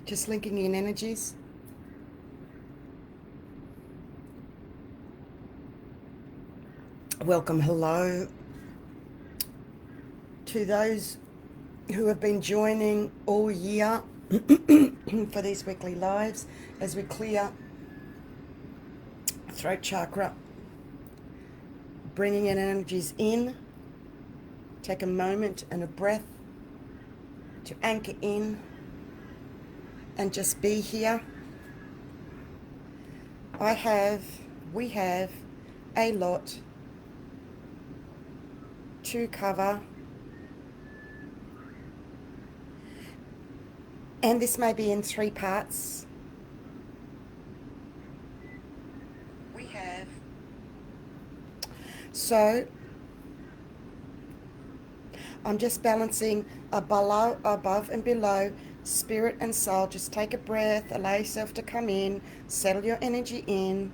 Just linking in energies. Welcome, hello to those who have been joining all year for these weekly lives as we clear throat chakra, bringing in energies in. Take a moment and a breath to anchor in and just be here. We have a lot to cover, and this may be in 3 parts. So I'm just balancing above and below, spirit and soul. Just take a breath, allow yourself to come in, settle your energy in.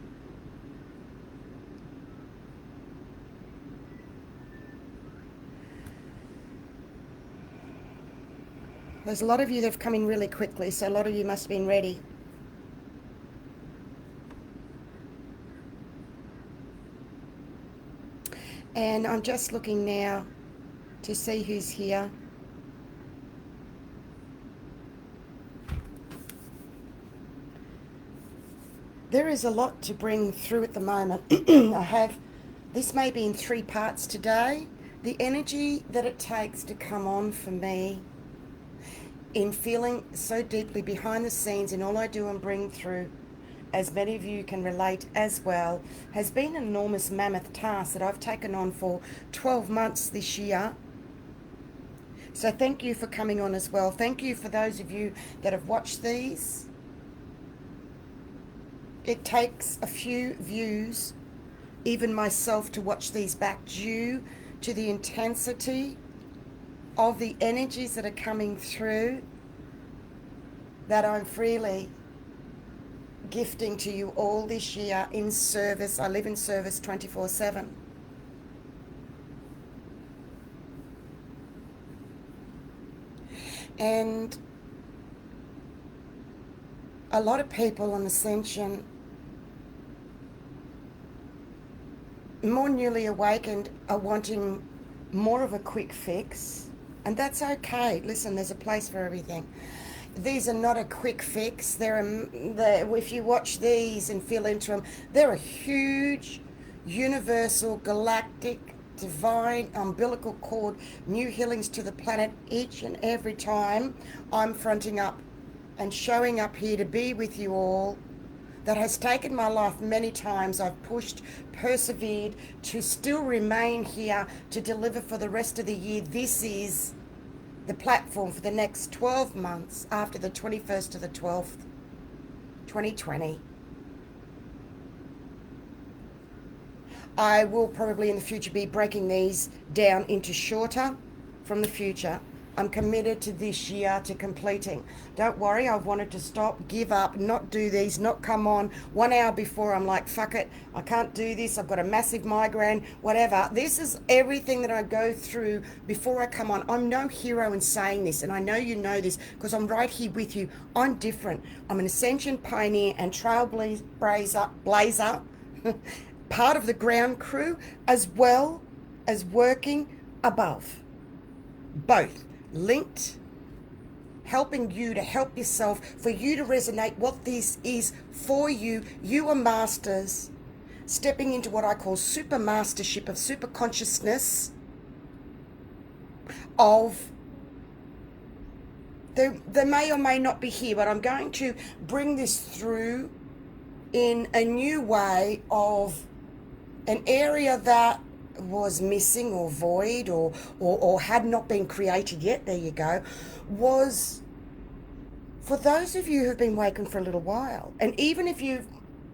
There's a lot of you that have come in really quickly, so a lot of you must have been ready. And I'm just looking now to see who's here. There is a lot to bring through at the moment. This may be in 3 parts today. The energy that it takes to come on for me in feeling so deeply behind the scenes in all I do and bring through, as many of you can relate as well, has been an enormous mammoth task that I've taken on for 12 months this year. So thank you for coming on as well. Thank you for those of you that have watched these. It takes a few views, even myself, to watch these back due to the intensity of the energies that are coming through that I'm freely gifting to you all this year in service. I live in service 24/7. And a lot of people on Ascension, more newly awakened, are wanting more of a quick fix. And that's okay. Listen, there's a place for everything. These are not a quick fix. If you watch these and feel into them, they're a huge, universal, galactic, divine, umbilical cord, new healings to the planet each and every time I'm fronting up and showing up here to be with you all. That has taken my life many times. I've pushed, persevered to still remain here to deliver for the rest of the year. This is the platform for the next 12 months after the 21st to the 12th, 2020. I will probably in the future be breaking these down into shorter from the future. I'm committed to this year to completing. Don't worry, I've wanted to stop, give up, not do these, not come on 1 hour before. I'm like, fuck it, I can't do this, I've got a massive migraine, whatever. This is everything that I go through before I come on. I'm no hero in saying this, and I know you know this because I'm right here with you. I'm different. I'm an Ascension pioneer and trailblazer, part of the ground crew, as well as working above. Both linked, helping you to help yourself, for you to resonate what this is for you. You are masters, stepping into what I call super mastership of super consciousness of they may or may not be here, but I'm going to bring this through in a new way of an area that was missing or void or had not been created yet. There you go. Was for those of you who've been woken for a little while, and even if you've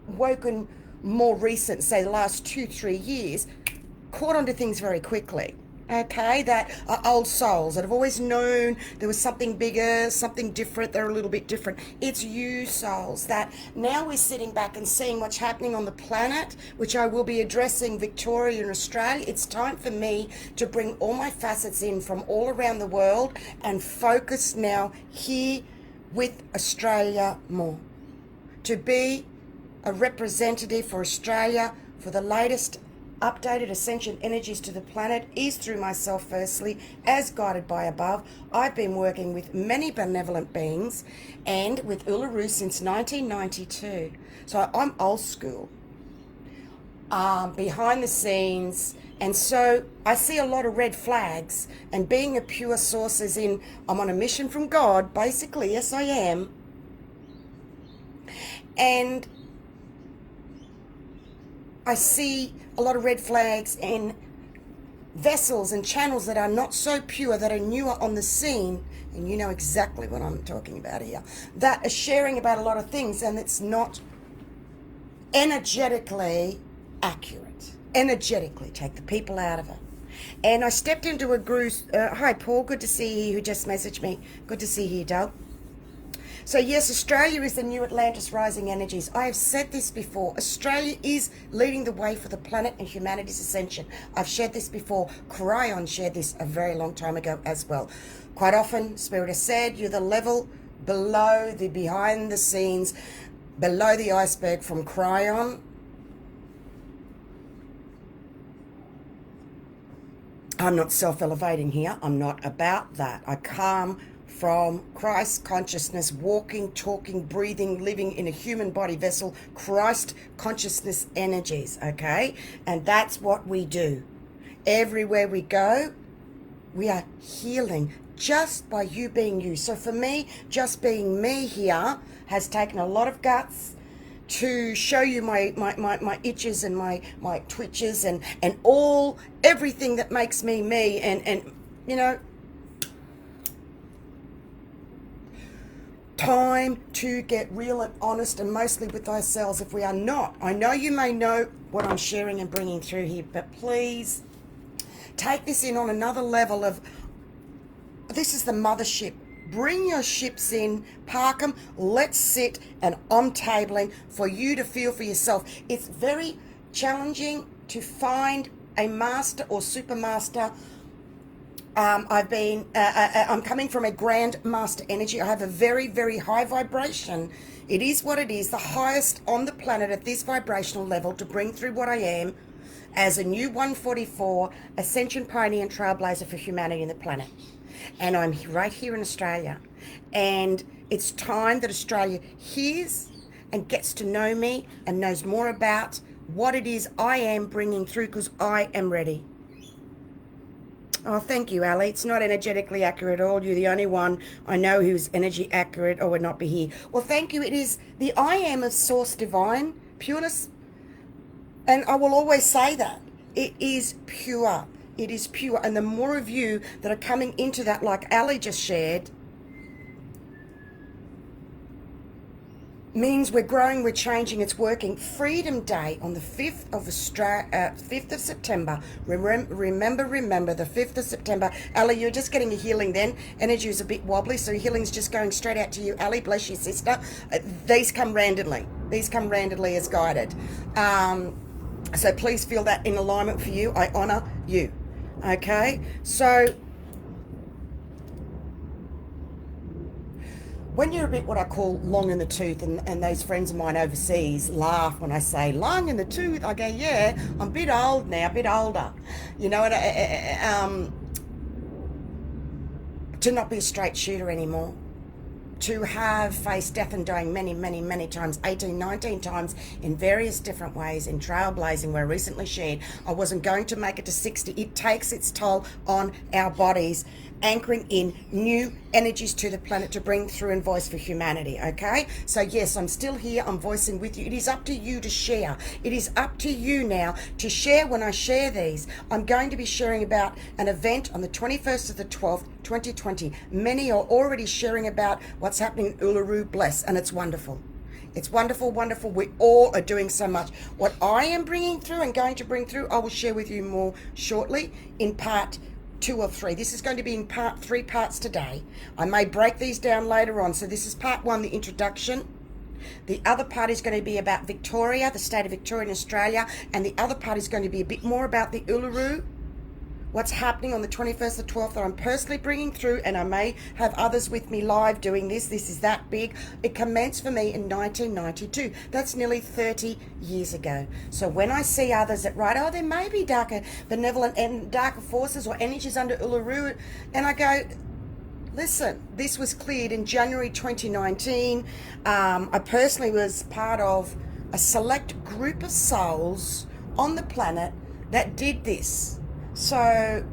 woken more recent, say the last 2-3 years, caught onto things very quickly. Okay, that are old souls that have always known there was something bigger, something different, they're a little bit different. It's you souls that now we're sitting back and seeing what's happening on the planet, which I will be addressing Victoria and Australia. It's time for me to bring all my facets in from all around the world and focus now here with Australia more, to be a representative for Australia for the latest updated ascension energies to the planet is through myself firstly, as guided by above. I've been working with many benevolent beings and with ULURU since 1992. So I'm old school, behind the scenes, and so I see a lot of red flags, and being a pure source as in I'm on a mission from God, basically, yes I am. And I see a lot of red flags and vessels and channels that are not so pure, that are newer on the scene, and you know exactly what I'm talking about here, that are sharing about a lot of things, and it's not energetically accurate. Energetically, take the people out of it. And I stepped into a group. Hi, Paul. Good to see you. Who just messaged me. Good to see you, Doug. So yes, Australia is the new Atlantis rising energies. I have said this before. Australia is leading the way for the planet and humanity's ascension. I've shared this before. Cryon shared this a very long time ago as well. Quite often, Spirit has said, you're the level below, the behind the scenes, below the iceberg from Cryon. I'm not self-elevating here. I'm not about that. I come from Christ consciousness, walking, talking, breathing, living in a human body vessel, Christ consciousness energies, okay? And that's what we do. Everywhere we go, we are healing just by you being you. So for me, just being me here has taken a lot of guts to show you my itches and my twitches and everything that makes me me, and you know, time to get real and honest, and mostly with ourselves if we are not. I know you may know what I'm sharing and bringing through here, but please take this in on another level of, this is the mothership. Bring your ships in, park them, let's sit, and I'm tabling for you to feel for yourself. It's very challenging to find a master or super master. I'm coming from a grand master energy. I have a very, very high vibration. It is what it is, the highest on the planet at this vibrational level to bring through what I am as a new 144 Ascension Pioneer and Trailblazer for humanity and the planet. And I'm right here in Australia, and it's time that Australia hears and gets to know me and knows more about what it is I am bringing through, because I am ready. Oh, thank you, Ali. It's not energetically accurate at all. You're the only one I know who's energy accurate or would not be here. Well, thank you. It is the I am of Source Divine, pureness, and I will always say that. It is pure. It is pure. And the more of you that are coming into that, like Ali just shared, means we're growing, we're changing, it's working. Freedom Day on the 5th of September. Remember, the 5th of September. Ali, you're just getting a healing then. Energy is a bit wobbly, so healing's just going straight out to you. Ali, bless you, sister. These come randomly. These come randomly as guided. So please feel that in alignment for you. I honor you. Okay? So when you're a bit what I call long in the tooth, and those friends of mine overseas laugh when I say long in the tooth, I go, yeah, I'm a bit old now, a bit older. You know, to not be a straight shooter anymore. To have faced death and dying many, many, many times, 18, 19 times in various different ways in trailblazing, where I recently shared I wasn't going to make it to 60. It takes its toll on our bodies, anchoring in new energies to the planet to bring through and voice for humanity, okay? So yes, I'm still here, I'm voicing with you. It is up to you to share. It is up to you now to share when I share these. I'm going to be sharing about an event on the 21st of the 12th, 2020. Many are already sharing about what's happening in ULURU, bless, and it's wonderful. It's wonderful, wonderful. We all are doing so much. What I am bringing through and going to bring through, I will share with you more shortly in part 2 or 3. This is going to be in 3 parts today. I may break these down later on. So this is part 1, the introduction. The other part is going to be about Victoria, the state of Victoria in Australia, and the other part is going to be a bit more about the ULURU, what's happening on the 21st, the 12th that I'm personally bringing through, and I may have others with me live doing this. This is that big. It commenced for me in 1992. That's nearly 30 years ago. So when I see others that write, oh, there may be darker, benevolent and darker forces or energies under ULURU, and I go, listen, this was cleared in January 2019. I personally was part of a select group of souls on the planet that did this. So,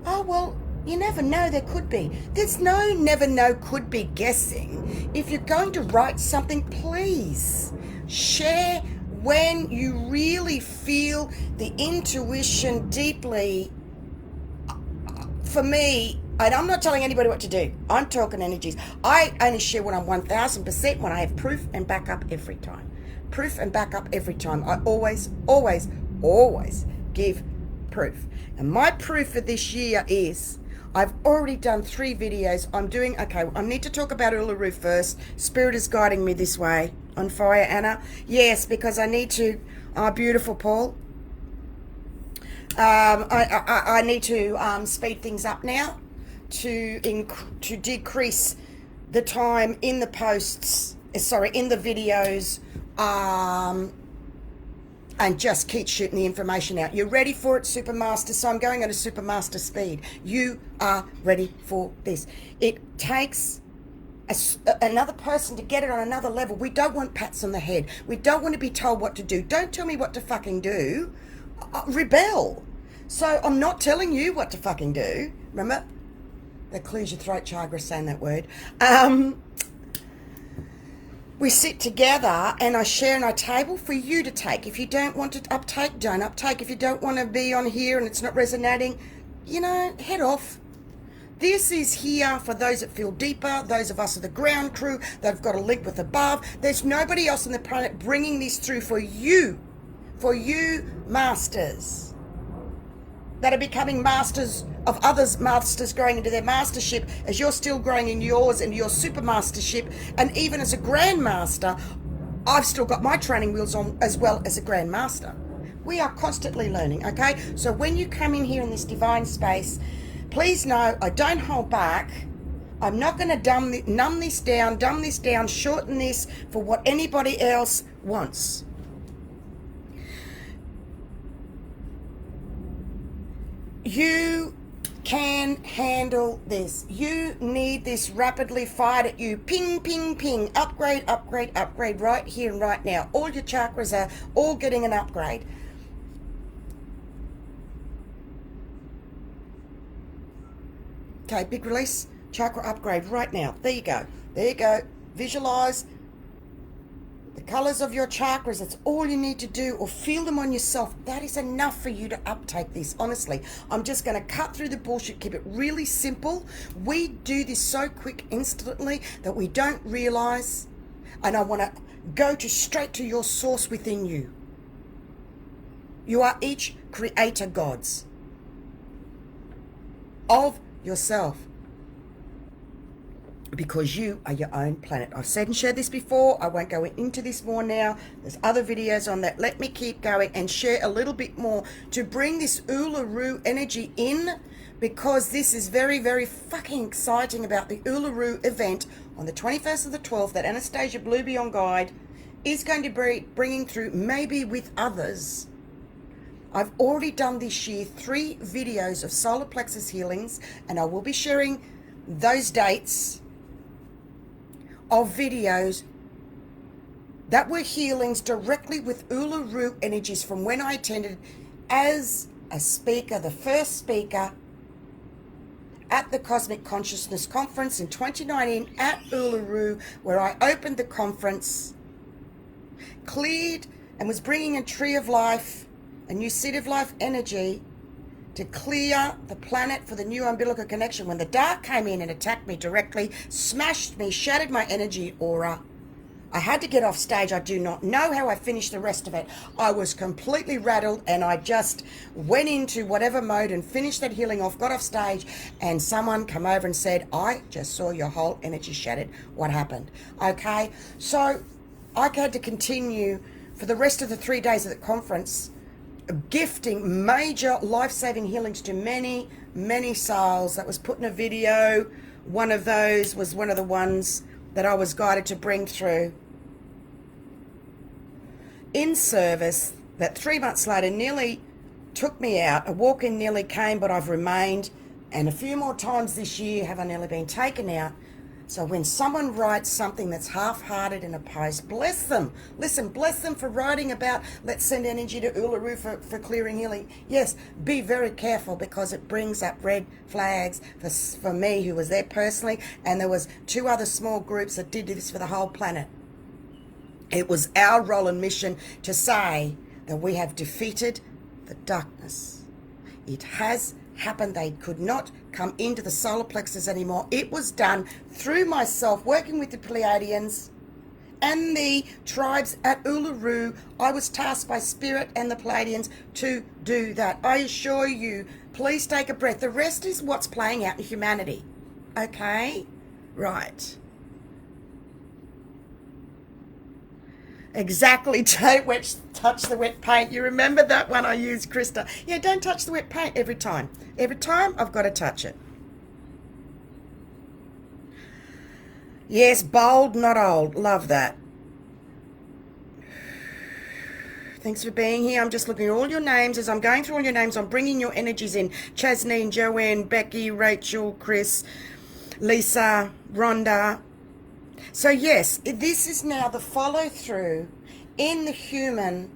oh, well, you never know, there could be. There's no never know, could be guessing. If you're going to write something, please share when you really feel the intuition deeply. For me, and I'm not telling anybody what to do. I'm talking energies. I only share when I'm 1000%, when I have proof and backup every time. Proof and backup every time. I always, always, always give proof. And my proof for this year is I've already done 3 videos. I'm doing, okay, I need to talk about ULURU first. Spirit is guiding me this way. On fire, Anna. Yes, because I need to, beautiful Paul. I need to speed things up now to decrease the time in the posts, in the videos, and just keep shooting the information out. You're ready for it, Supermaster? So I'm going at a Supermaster speed. You are ready for this. It takes another person to get it on another level. We don't want pats on the head. We don't want to be told what to do. Don't tell me what to fucking do. Rebel. So I'm not telling you what to fucking do. Remember? That clears your throat chakra saying that word. We sit together and I share and I table for you to take. If you don't want to uptake, don't uptake. If you don't want to be on here and it's not resonating, head off. This is here for those that feel deeper, those of us of the ground crew, they've got a link with above. There's nobody else on the planet bringing this through for you masters that are becoming masters of others' masters, growing into their mastership as you're still growing in yours and your super mastership. And even as a grandmaster, I've still got my training wheels on as well as a grandmaster. We are constantly learning, okay? So when you come in here in this divine space, please know I don't hold back. I'm not going to dumb this down, shorten this for what anybody else wants. You can handle this. You need this rapidly fired at you. Ping, ping, ping. Upgrade, upgrade, upgrade right here and right now. All your chakras are all getting an upgrade. Okay, big release. Chakra upgrade right now. There you go. There you go. Visualize the colors of your chakras. That's all you need to do, or feel them on yourself. That is enough for you to uptake this. Honestly, I'm just going to cut through the bullshit, keep it really simple. We do this so quick, instantly, that we don't realize. And I want to go straight to your source within you. You are each creator gods of yourself, because you are your own planet. I've said and shared this before. I won't go into this more now. There's other videos on that. Let me keep going and share a little bit more to bring this ULURU energy in, because this is very, very fucking exciting about the ULURU event on the 21st of the 12th that Anastasia Blue Beyond Guide is going to be bringing through, maybe with others. I've already done this year 3 videos of solar plexus healings, and I will be sharing those dates of videos that were healings directly with ULURU energies from when I attended as a speaker, the first speaker at the Cosmic Consciousness Conference in 2019 at ULURU, where I opened the conference, cleared, and was bringing a tree of life, a new seed of life energy, to clear the planet for the new umbilical connection. When the dark came in and attacked me directly, smashed me, shattered my energy aura, I had to get off stage. I do not know how I finished the rest of it. I was completely rattled, and I just went into whatever mode and finished that healing off, got off stage, and someone came over and said, I just saw your whole energy shattered. What happened? Okay, so I had to continue for the rest of the 3 days of the conference, gifting major life-saving healings to many, many souls. That was put in a video. One of those was one of the ones that I was guided to bring through in service, that 3 months later nearly took me out. A walk-in nearly came, but I've remained, and a few more times this year have I nearly been taken out. So when someone writes something that's half-hearted in a post, bless them. Listen, bless them for writing about, let's send energy to ULURU for clearing healing. Yes, be very careful, because it brings up red flags for me, who was there personally, and there was 2 other small groups that did this for the whole planet. It was our role and mission to say that we have defeated the darkness. It has happened. They could not come into the solar plexus anymore. It was done through myself, working with the Pleiadians and the tribes at ULURU. I was tasked by Spirit and the Pleiadians to do that. I assure you, please take a breath. The rest is what's playing out in humanity. Okay? Right. Exactly. Don't touch the wet paint. You remember that one I used, Krista? Yeah, don't touch the wet paint every time. Every time I've got to touch it. Yes, bold, not old. Love that. Thanks for being here. I'm just looking at all your names. As I'm going through all your names, I'm bringing your energies in. Chasneen, Joanne, Becky, Rachel, Chris, Lisa, Rhonda. So yes, this is now the follow through in the human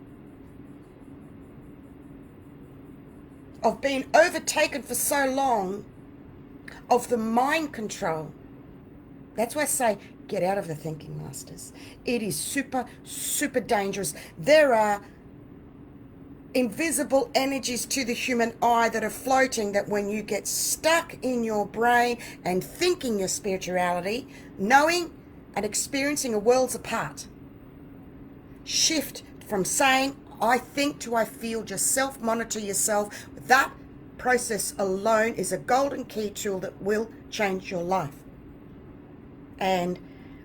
of being overtaken for so long of the mind control. That's why I say, get out of the thinking, masters. It is super, super dangerous. There are invisible energies to the human eye that are floating, that when you get stuck in your brain and thinking your spirituality, knowing and experiencing a worlds apart. Shift from saying, I think, to I feel. Just self-monitor yourself. That process alone is a golden key tool that will change your life. And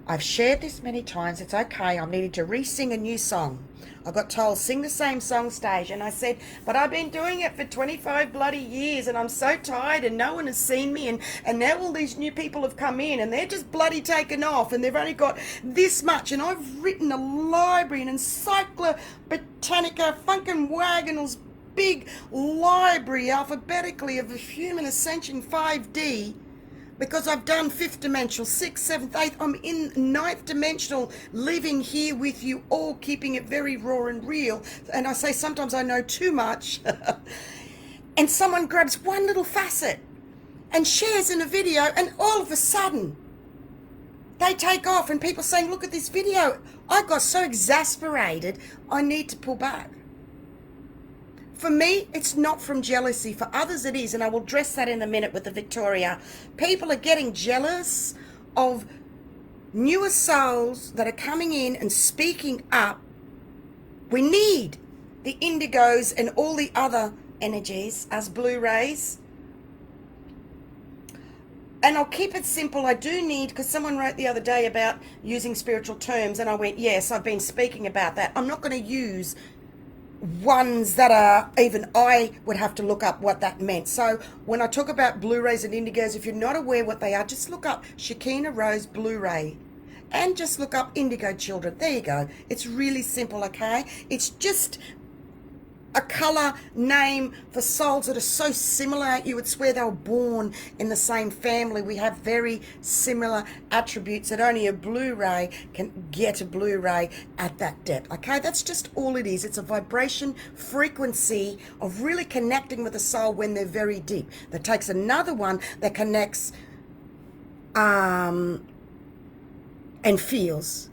I've shared this many times. It's okay. I'm needing to re-sing a new song. I got told, sing the same song stage. And I said, but I've been doing it for 25 bloody years and I'm so tired and no one has seen me. And now all these new people have come in and they're just bloody taken off and they've only got this much. And I've written a library, an encyclopedia, funkin' wagonals, big library alphabetically of the human ascension 5D. Because I've done 5th dimensional, 6th, 7th, 8th. I'm in 9th dimensional, living here with you all, keeping it very raw and real. And I say sometimes I know too much. And someone grabs one little facet and shares in a video, and all of a sudden they take off and people saying, look at this video. I got so exasperated, I need to pull back. For me, it's not from jealousy. For others, it is, and I will address that in a minute with the Victoria. People are getting jealous of newer souls that are coming in and speaking up. We need the indigos and all the other energies as Blu-rays. And I'll keep it simple. I do need, because someone wrote the other day about using spiritual terms, and I went, yes, I've been speaking about that. I'm not going to use ones that are, even I would have to look up what that meant. So when I talk about Blu-rays and indigos, if you're not aware what they are, just look up Shekinah Rose Blu-ray and just look up indigo children. There you go. It's really simple, okay? It's just a color name for souls that are so similar. You would swear they were born in the same family. We have very similar attributes that only a Blu-ray can get a Blu-ray at that depth. Okay, that's just all it is. It's a vibration frequency of really connecting with the soul when they're very deep. That takes another one that connects and feels.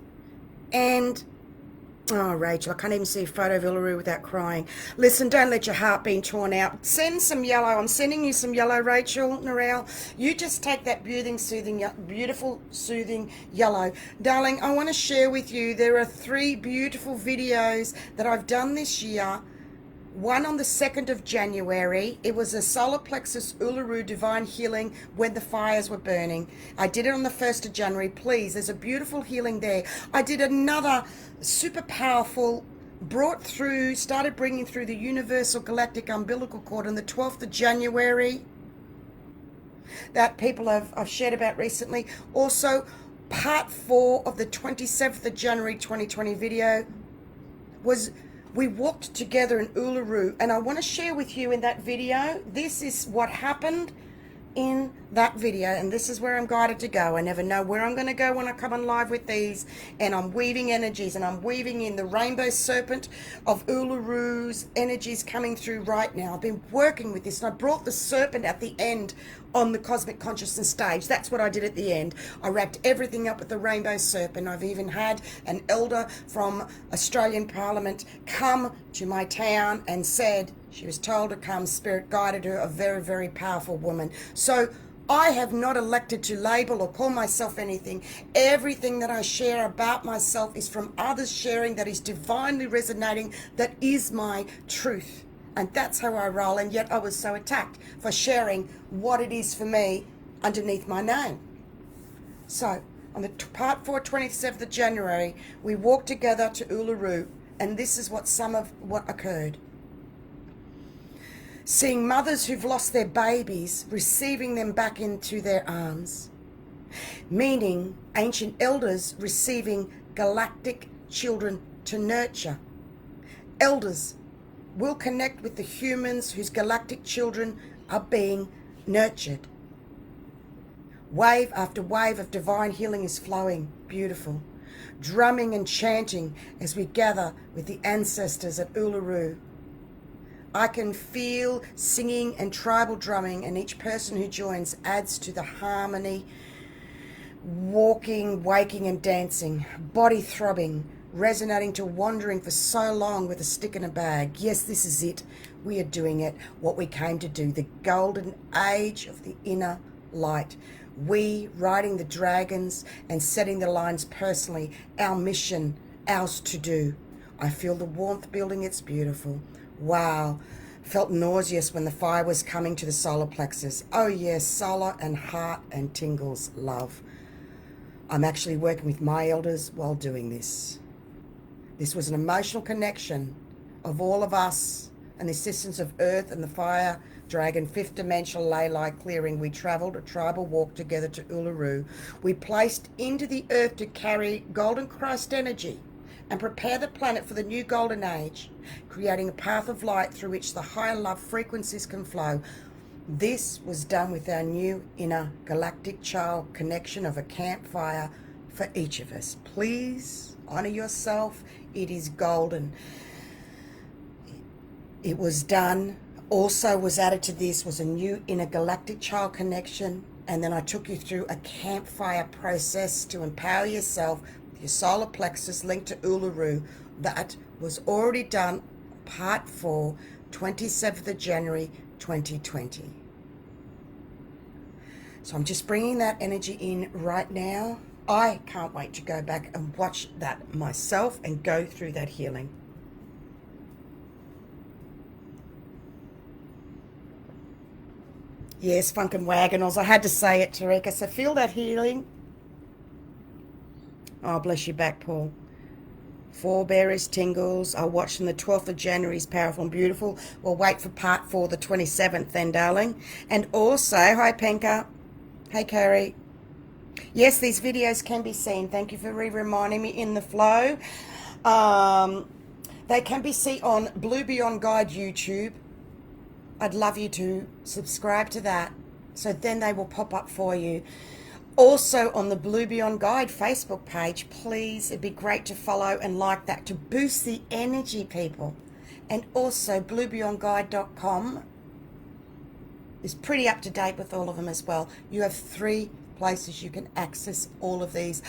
And oh, Rachel, I can't even see a photo of ULURU without crying. Listen, don't let your heart be torn out. Send some yellow. I'm sending you some yellow, Rachel, Narelle. You just take that beautiful, soothing yellow. Darling, I want to share with you, there are 3 beautiful videos that I've done this year. One on the 2nd of January. It was a solar plexus ULURU divine healing when the fires were burning. I did it on the 1st of January. Please, there's a beautiful healing there. I did another super powerful started bringing through the universal galactic umbilical cord on the 12th of January that people have shared about recently. Also, part 4 of the 27th of January 2020 video was we walked together in ULURU, and I want to share with you in that video, this is what happened in that video, and this is where I'm guided to go. I never know where I'm going to go when I come on live with these, and I'm weaving energies, and I'm weaving in the rainbow serpent of ULURU's energies coming through right now. I've been working with this, and I brought the serpent at the end on the cosmic consciousness stage. That's what I did at the end. I wrapped everything up with the rainbow serpent. I've even had an elder from Australian Parliament come to my town and said she was told to come. Spirit guided her, a very, very powerful woman. So I have not elected to label or call myself anything. Everything that I share about myself is from others sharing that is divinely resonating, that is my truth. And that's how I roll. And yet I was so attacked for sharing what it is for me underneath my name. So on the part 4, 27th of January, we walked together to ULURU, and this is what some of what occurred. Seeing mothers who've lost their babies, receiving them back into their arms. Meaning ancient elders receiving galactic children to nurture. Elders will connect with the humans whose galactic children are being nurtured. Wave after wave of divine healing is flowing. Beautiful. Drumming and chanting as we gather with the ancestors at ULURU. I can feel singing and tribal drumming, and each person who joins adds to the harmony. Walking, waking and dancing, body throbbing, resonating to wandering for so long with a stick in a bag. Yes, this is it. We are doing it, what we came to do, the golden age of the inner light. We riding the dragons and setting the lines personally, our mission, ours to do. I feel the warmth building, it's beautiful. Wow. Felt nauseous when the fire was coming to the solar plexus. Oh yes, solar and heart and tingles, love. I'm actually working with my elders while doing this. This was an emotional connection of all of us and the assistance of Earth and the Fire Dragon, 5th dimensional ley clearing. We travelled a tribal walk together to ULURU. We placed into the Earth to carry golden Christ energy and prepare the planet for the new golden age, creating a path of light through which the higher love frequencies can flow. This was done with our new inner galactic child connection of a campfire for each of us. Please honor yourself. It is golden. It was done. Also was added to this was a new inner galactic child connection. And then I took you through a campfire process to empower yourself with your solar plexus linked to ULURU. That was already done, part 4, 27th of January 2020. So I'm just bringing that energy in right now. I can't wait to go back and watch that myself and go through that healing. Yes, funk and wagonals. I had to say it, Tareka. So feel that healing. Oh, bless your back, Paul. Forebearers, tingles. I'll watch from the 12th of January is powerful and beautiful. We'll wait for part 4, the 27th then, darling. And also, hi, Penka. Hey, Carrie. Yes, these videos can be seen. Thank you for reminding me in the flow. They can be seen on Blue Beyond Guide YouTube. I'd love you to subscribe to that, so then they will pop up for you. Also on the Blue Beyond Guide Facebook page, please, it'd be great to follow and like that to boost the energy, people. And also bluebeyondguide.com is pretty up to date with all of them as well. You have 3 places you can access all of these,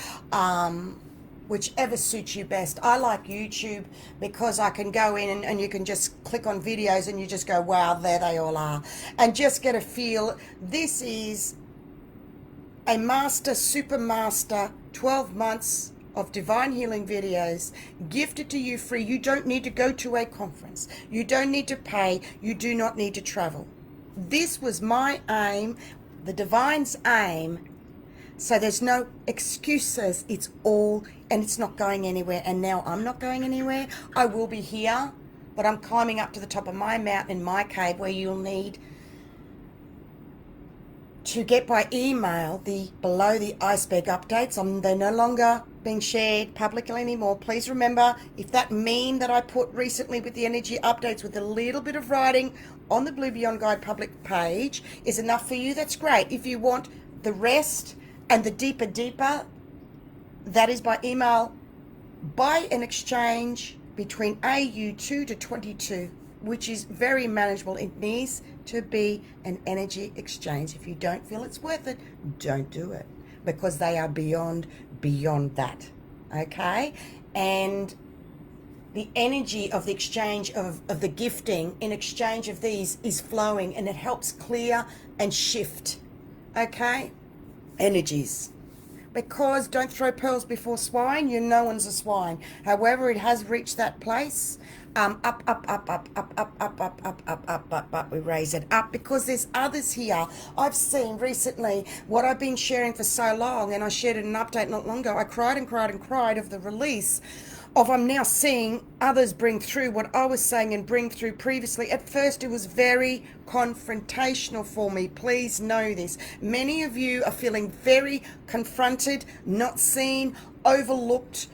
whichever suits you best. I like YouTube because I can go in and you can just click on videos and you just go, wow, there they all are, and just get a feel. This is a master, super master, 12 months of divine healing videos gifted to you free. You don't need to go to a conference. You don't need to pay. You do not need to travel. This was my aim, the divine's aim, So there's no excuses. It's all, and it's not going anywhere. And now I'm not going anywhere. I will be here, but I'm climbing up to the top of my mountain in my cave, where you'll need to get by email the below the iceberg updates. They're no longer being shared publicly anymore. Please remember, if that meme that I put recently with the energy updates with a little bit of writing on the Blue Beyond Guide public page is enough for you, that's great. If you want the rest and the deeper, that is by email, by an exchange between AU2 to 22, which is very manageable. It needs to be an energy exchange. If you don't feel it's worth it, don't do it, because they are beyond that, okay? And the energy of the exchange of the gifting in exchange of these is flowing, and it helps clear and shift, okay, energies. Because don't throw pearls before swine, no one's a swine. However, it has reached that place. Up, we raise it up, because there's others here. I've seen recently what I've been sharing for so long, and I shared an update not long ago. I cried and cried and cried of the release of, I'm now seeing others bring through what I was saying and bring through previously. At first it was very confrontational for me. Please know this. Many of you are feeling very confronted, not seen, overlooked,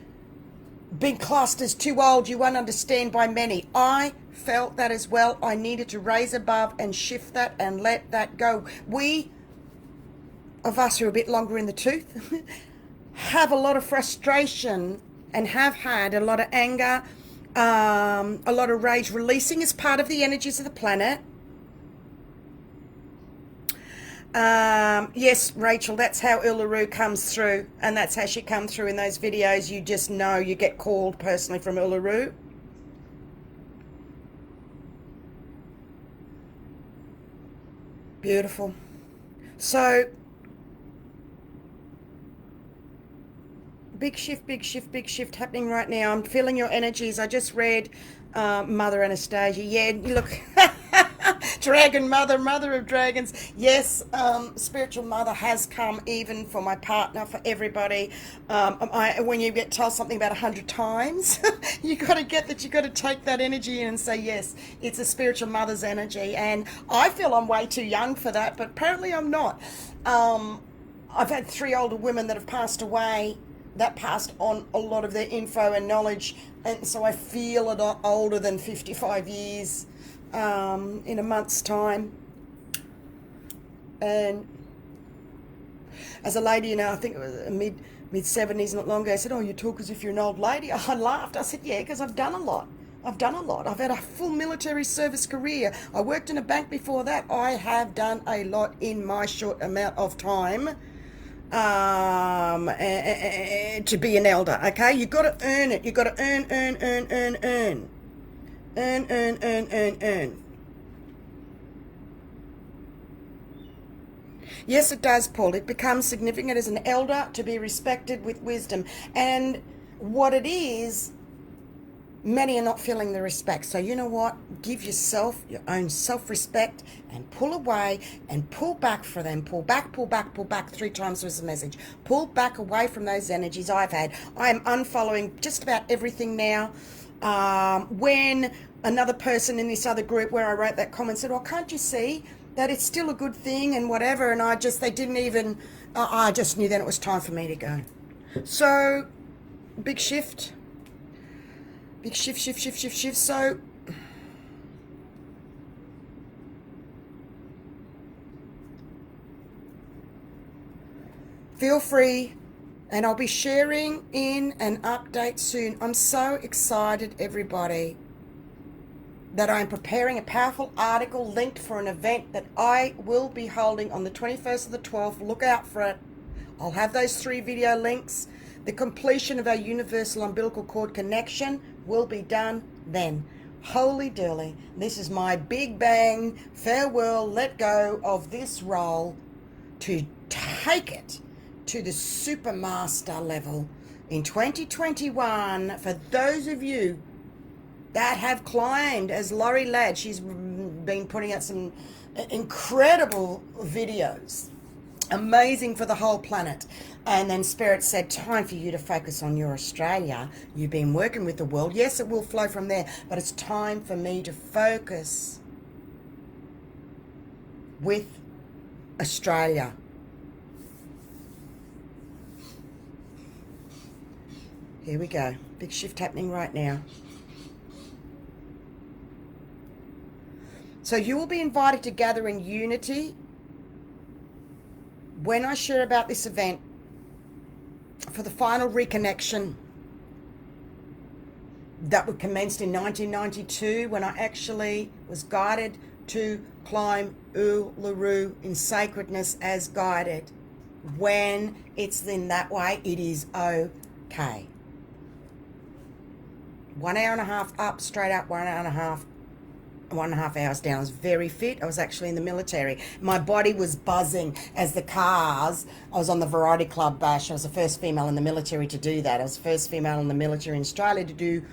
being classed as too old, you won't understand by many. I felt that as well. I needed to raise above and shift that and let that go. We of us who are a bit longer in the tooth have a lot of frustration and have had a lot of anger, a lot of rage releasing as part of the energies of the planet. Yes, Rachel, that's how ULURU comes through, and that's how she comes through in those videos. You just know you get called personally from ULURU. Beautiful. So, big shift happening right now. I'm feeling your energies. I just read Mother Anastasia. Yeah, look. Dragon mother, mother of dragons. Yes, spiritual mother has come, even for my partner, for everybody. When you get told something about 100 times, you got to get that. You got to take that energy in and say, yes, it's a spiritual mother's energy. And I feel I'm way too young for that, but apparently I'm not. I've had 3 older women that have passed away that passed on a lot of their info and knowledge, and so I feel a lot older than 55 years in a month's time. And as a lady, you know, I think it was mid-70s, not long ago, I said, oh, you talk as if you're an old lady. I laughed. I said, yeah, because I've done a lot. I've had a full military service career. I worked in a bank before that. I have done a lot in my short amount of time to be an elder, okay? You've got to earn it. You've got to earn. Earn. Yes, it does, Paul. It becomes significant as an elder to be respected with wisdom. And what it is, many are not feeling the respect. So you know what? Give yourself your own self-respect and pull away and pull back for them. Pull back. 3 times was the message. Pull back away from those energies I've had. I am unfollowing just about everything now. When another person in this other group where I wrote that comment said, well, can't you see that it's still a good thing and whatever, and they didn't even, I just knew then it was time for me to go. So, big shift. So, feel free, and I'll be sharing in an update soon. I'm so excited, everybody, that I'm preparing a powerful article linked for an event that I will be holding on the 21st of the 12th. Look out for it. I'll have those 3 video links. The completion of our universal umbilical cord connection will be done then. Holy dooly. This is my big bang, farewell, let go of this role to take it to the supermaster level in 2021. For those of you that have climbed, as Laurie Ladd, she's been putting out some incredible videos Amazing for the whole planet. And then Spirit said, time for you to focus on your Australia. You've been working with the world. Yes, it will flow from there, but it's time for me to focus with Australia. Here we go. Big shift happening right now. So you will be invited to gather in unity when I share about this event for the final reconnection that was commenced in 1992, when I actually was guided to climb ULURU in sacredness as guided. When it's in that way, it is okay. 1 hour and a half up, straight up, 1.5 hours down. I was very fit. I was actually in the military. My body was buzzing as the cars. I was on the Variety Club bash. I was the first female in the military to do that. I was the first female in the military in Australia to do,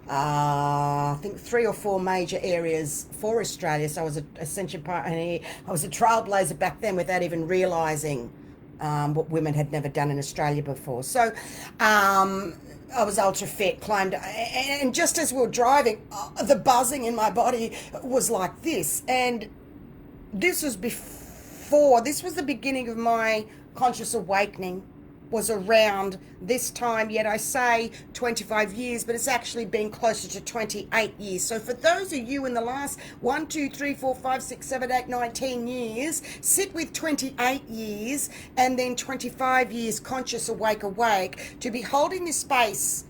I think, 3 or 4 major areas for Australia. So I was a ascension pioneer. I was a trailblazer back then without even realising what women had never done in Australia before. So I was ultra fit, climbed, and just as we were driving, the buzzing in my body was like this. And this was this was the beginning of my conscious awakening, was around this time, yet I say 25 years, but it's actually been closer to 28 years. So for those of you in the last 1, 2, 3, 4, 5, 6, 7, 8, 9, 10 years, sit with 28 years and then 25 years conscious awake to be holding this space.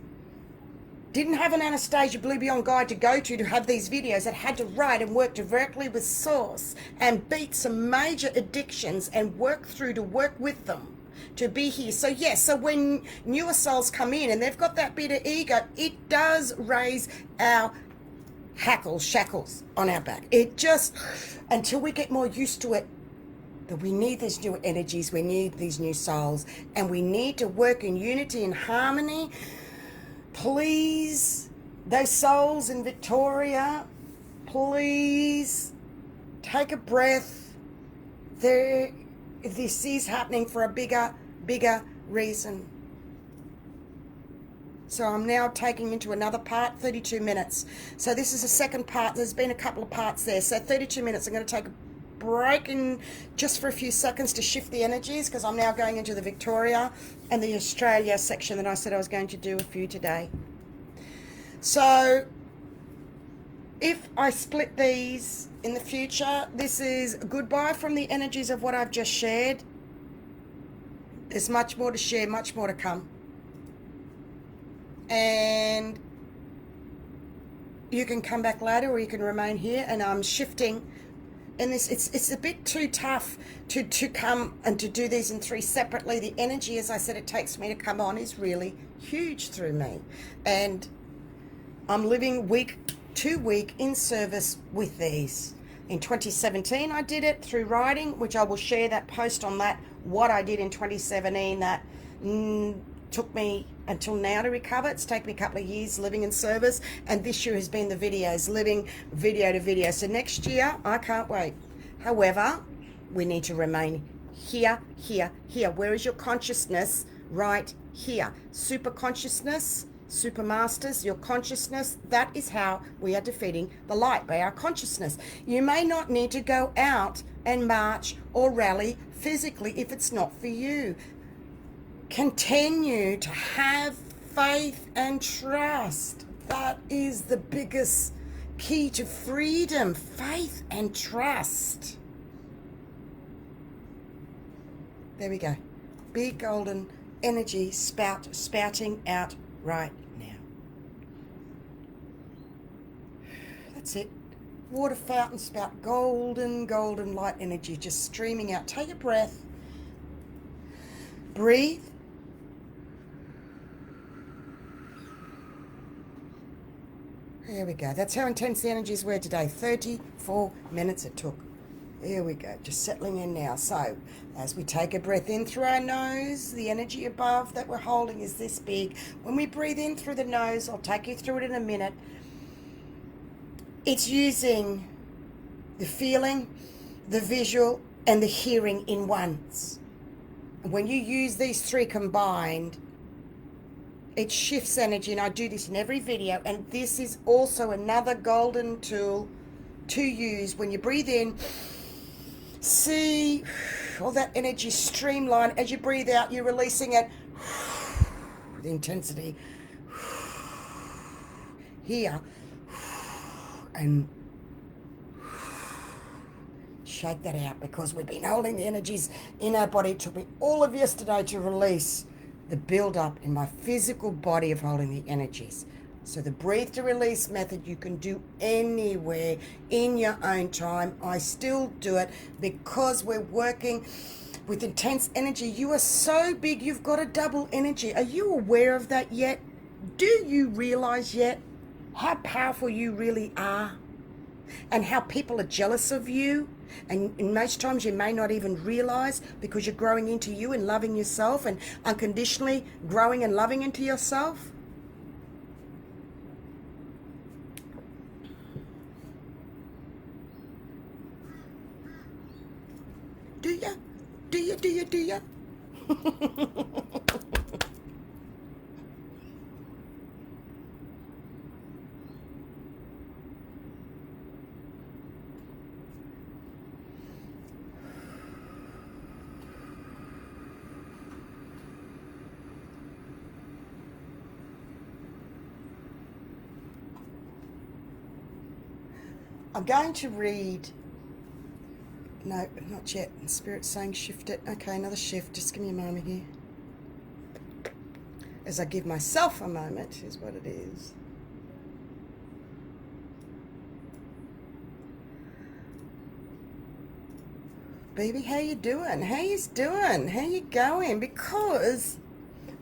Didn't have an Anastasia Blue Beyond guide to go to have these videos. That had to write and work directly with source and beat some major addictions and work with them to be here. So yes, so when newer souls come in and they've got that bit of ego, it does raise our shackles on our back. It just, until we get more used to it, that we need these new energies, we need these new souls, and we need to work in unity and harmony. Please, those souls in Victoria, please take a breath. This is happening for a bigger reason. So I'm now taking into another part, 32 minutes. So this is the second part. There's been a couple of parts there. So 32 minutes. I'm going to take a break in just for a few seconds to shift the energies, because I'm now going into the Victoria and the Australia section that I said I was going to do a few today. So if I split these in the future, this is goodbye from the energies of what I've just shared. There's much more to share, much more to come. And you can come back later or you can remain here, and I'm shifting. And it's a bit too tough to come and to do these in 3 separately. The energy, as I said, it takes me to come on is really huge through me. And I'm living week to week in service with these. In 2017, I did it through writing, which I will share that post on that, what I did in 2017 that took me until now to recover. It's taken me a couple of years living in service, and this year has been the videos, living video to video. So next year, I can't wait. However, we need to remain here. Where is your consciousness? Right here. Super consciousness, super masters, your consciousness, that is how we are defeating the light, by our consciousness. You may not need to go out and march or rally physically if it's not for you. Continue to have faith and trust. That is the biggest key to freedom, faith and trust. There we go. Big golden energy spouting out right now. That's it. Water fountain spout, golden light energy just streaming out. Take a breath. Breathe. There we go. That's how intense the energies were today. 34 minutes it took. Here we go. Just settling in now. So as we take a breath in through our nose, the energy above that we're holding is this big. When we breathe in through the nose, I'll take you through it in a minute. It's using the feeling, the visual, and the hearing in once. When you use these three combined, it shifts energy, and I do this in every video, and this is also another golden tool to use. When you breathe in, see all that energy streamline. As you breathe out, you're releasing it, the intensity here, and shake that out, because we've been holding the energies in our body. It took me all of yesterday to release the build-up in my physical body of holding the energies. So the breathe to release method you can do anywhere in your own time. I still do it because we're working with intense energy. You are so big, you've got a double energy. Are you aware of that yet? Do you realize yet how powerful you really are, and how people are jealous of you? And most times you may not even realize, because you're growing into you and loving yourself and unconditionally growing and loving into yourself. Do ya? Do ya? Do ya? Do ya? I'm going to read. No, not yet. Spirit's saying shift it. Okay, another shift. Just give me a moment here. As I give myself a moment, is what it is. Baby, how you doing? How you doing? How you going? Because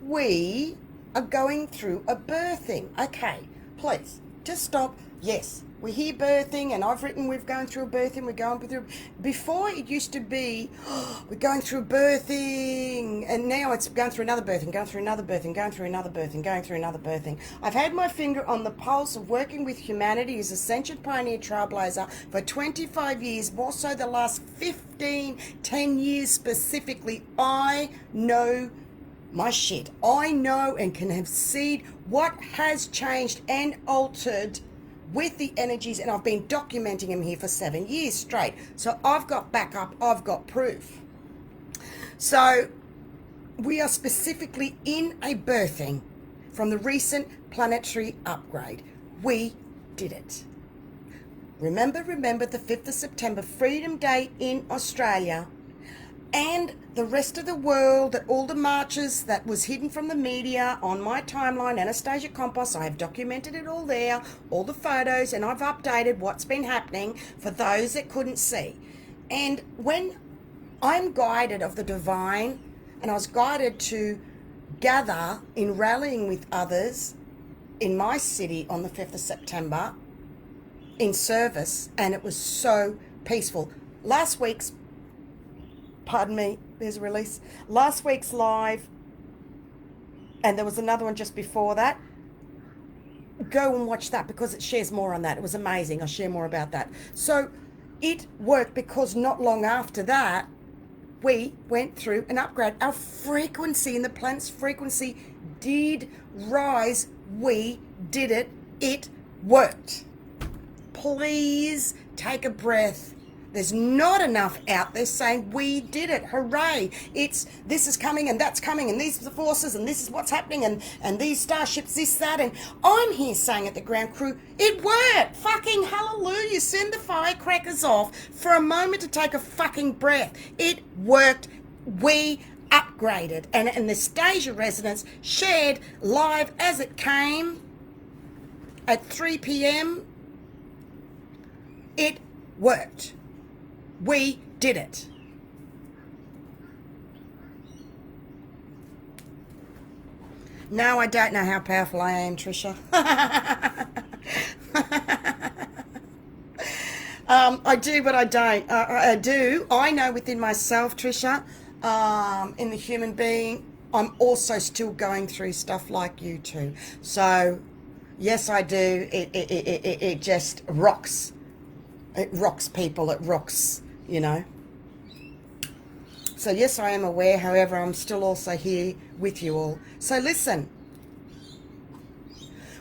we are going through a birthing. Okay, please, just stop. Yes, we're here birthing, and I've written we're going through a birthing, we're going through... Before it used to be, we're going through a birthing, and now it's going through another birthing, going through another birthing, going through another birthing, going through another birthing. I've had my finger on the pulse of working with humanity as Ascension Pioneer Trailblazer for 25 years, more so the last 10 years specifically. I know my shit. I know and can have seen what has changed and altered with the energies, and I've been documenting them here for 7 years straight. So I've got backup, I've got proof. So we are specifically in a birthing from the recent planetary upgrade. We did it. Remember the 5th of September, Freedom Day in Australia, and the rest of the world, that all the marches that was hidden from the media on my timeline, Anastasia Compost, I have documented it all there, all the photos, and I've updated what's been happening for those that couldn't see. And when I'm guided of the divine, and I was guided to gather in rallying with others in my city on the 5th of September in service, and it was so peaceful. Last week's there's a release. Last week's live, and there was another one just before that. Go and watch that, because it shares more on that. It was amazing. I'll share more about that. So it worked, because not long after that, we went through an upgrade. Our frequency in the planet's frequency did rise. We did it. It worked. Please take a breath. There's not enough out there saying we did it, hooray. It's this is coming and that's coming, and these are the forces, and this is what's happening, and these starships, this, that, and I'm here saying at the ground crew, it worked. Fucking hallelujah. Send the firecrackers off for a moment to take a fucking breath. It worked. We upgraded. And the Stasia Resonance shared live as it came at 3 p.m. It worked. We did it. No, I don't know how powerful I am, Trisha. I do, but I don't. I do. I know within myself, Trisha, in the human being, I'm also still going through stuff like you too. So, yes, I do. It just rocks. It rocks people. It rocks, you know. So yes, I am aware. However, I'm still also here with you all. So listen.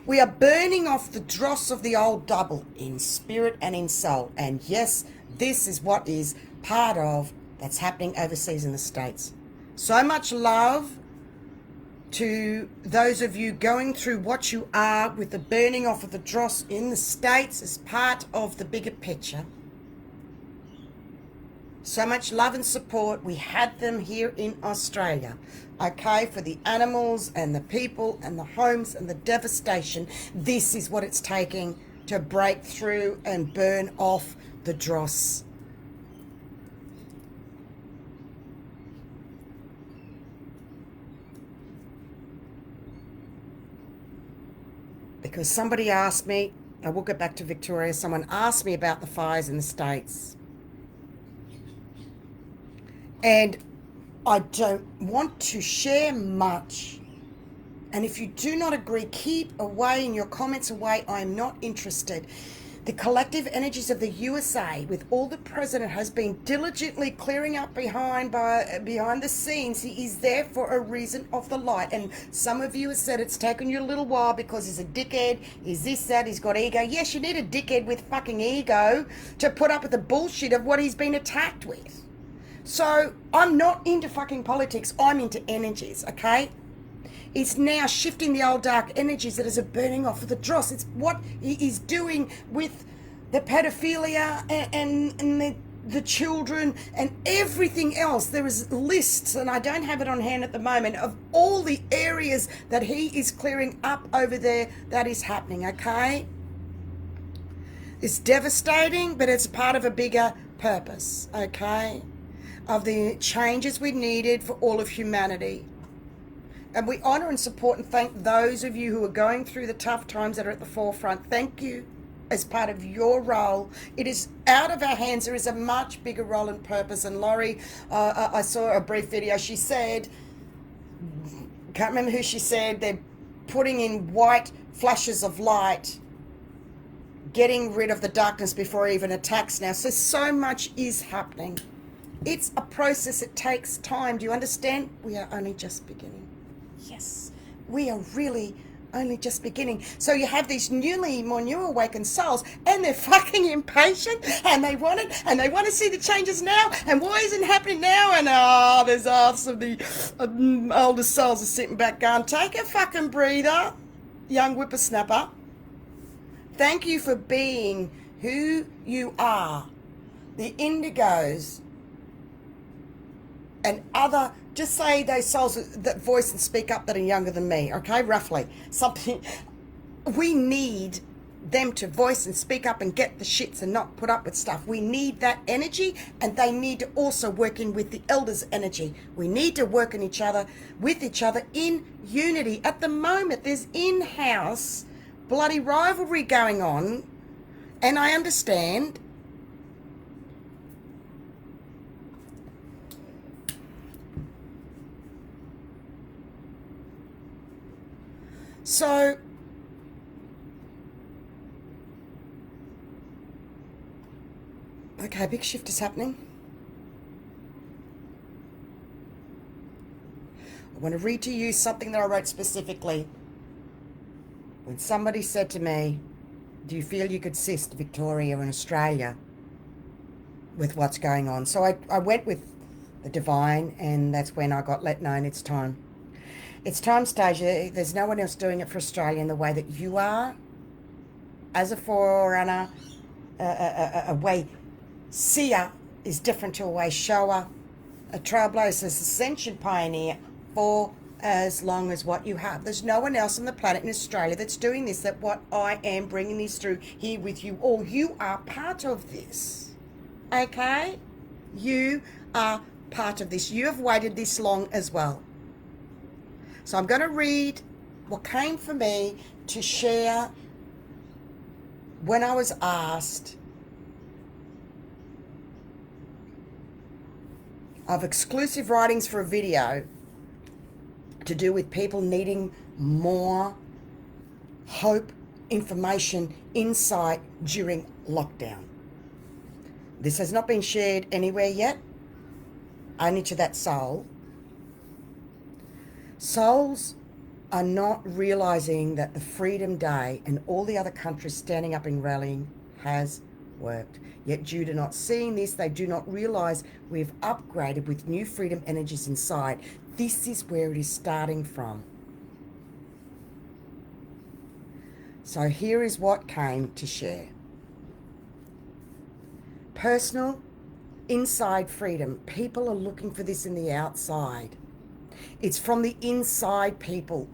We are burning off the dross of the old double in spirit and in soul. And yes, this is what is part of that's happening overseas in the States. So much love to those of you going through what you are with the burning off of the dross in the States as part of the bigger picture. So much love and support. We had them here in Australia, okay, for the animals and the people and the homes and the devastation. This is what it's taking to break through and burn off the dross. Because somebody asked me, I will get back to Victoria, someone asked me about the fires in the States. And I don't want to share much. And if you do not agree, keep away in your comments away. I'm not interested. The collective energies of the USA, with all the president has been diligently clearing up behind the scenes. He is there for a reason of the light. And some of you have said it's taken you a little while because he's a dickhead. He's this, that, he's got ego. Yes, you need a dickhead with fucking ego to put up with the bullshit of what he's been attacked with. So I'm not into fucking politics. I'm into energies, okay? It's now shifting the old dark energies that is a burning off of the dross. It's what he is doing with the pedophilia and the children and everything else. There is lists, and I don't have it on hand at the moment, of all the areas that he is clearing up over there that is happening, okay? It's devastating, but it's part of a bigger purpose, okay? Of the changes we needed for all of humanity. And we honour and support and thank those of you who are going through the tough times that are at the forefront. Thank you as part of your role. It is out of our hands. There is a much bigger role and purpose. And Laurie, I saw a brief video. She said, can't remember who she said, they're putting in white flashes of light, getting rid of the darkness before it even attacks now. So much is happening. It's a process. It takes time. Do you understand? We are only just beginning. Yes, we are really only just beginning. So you have these more new awakened souls, and they're fucking impatient, and they want it, and they want to see the changes now, and why isn't it happening now? And there's some of the older souls are sitting back going, take a fucking breather, young whippersnapper. Thank you for being who you are. The indigos and other, just say those souls that voice and speak up that are younger than me, okay, roughly. Something, we need them to voice and speak up and get the shits and not put up with stuff. We need that energy, and they need to also work in with the elders' energy. We need to work in with each other in unity. At the moment, there's in-house bloody rivalry going on, and I understand. So okay, big shift is happening. I want to read to you something that I wrote specifically. When somebody said to me, do you feel you could assist Victoria in Australia with what's going on? So I went with the divine, and that's when I got let know it's time. It's time, Stasia. There's no one else doing it for Australia in the way that you are. As a forerunner, a way seer is different to a way shower. A trailblazer, ascension pioneer for as long as what you have. There's no one else on the planet in Australia that's doing this, that what I am bringing this through here with you all. You are part of this, okay? You are part of this. You have waited this long as well. So I'm going to read what came for me to share when I was asked of exclusive writings for a video to do with people needing more hope, information, insight during lockdown. This has not been shared anywhere yet. only to that soul, souls are not realizing that the Freedom Day and all the other countries standing up and rallying has worked. Yet due to not seeing this, they do not realize we've upgraded with new freedom energies inside. This is where it is starting from. So here is what came to share. Personal, inside freedom. People are looking for this in the outside. It's from the inside, people.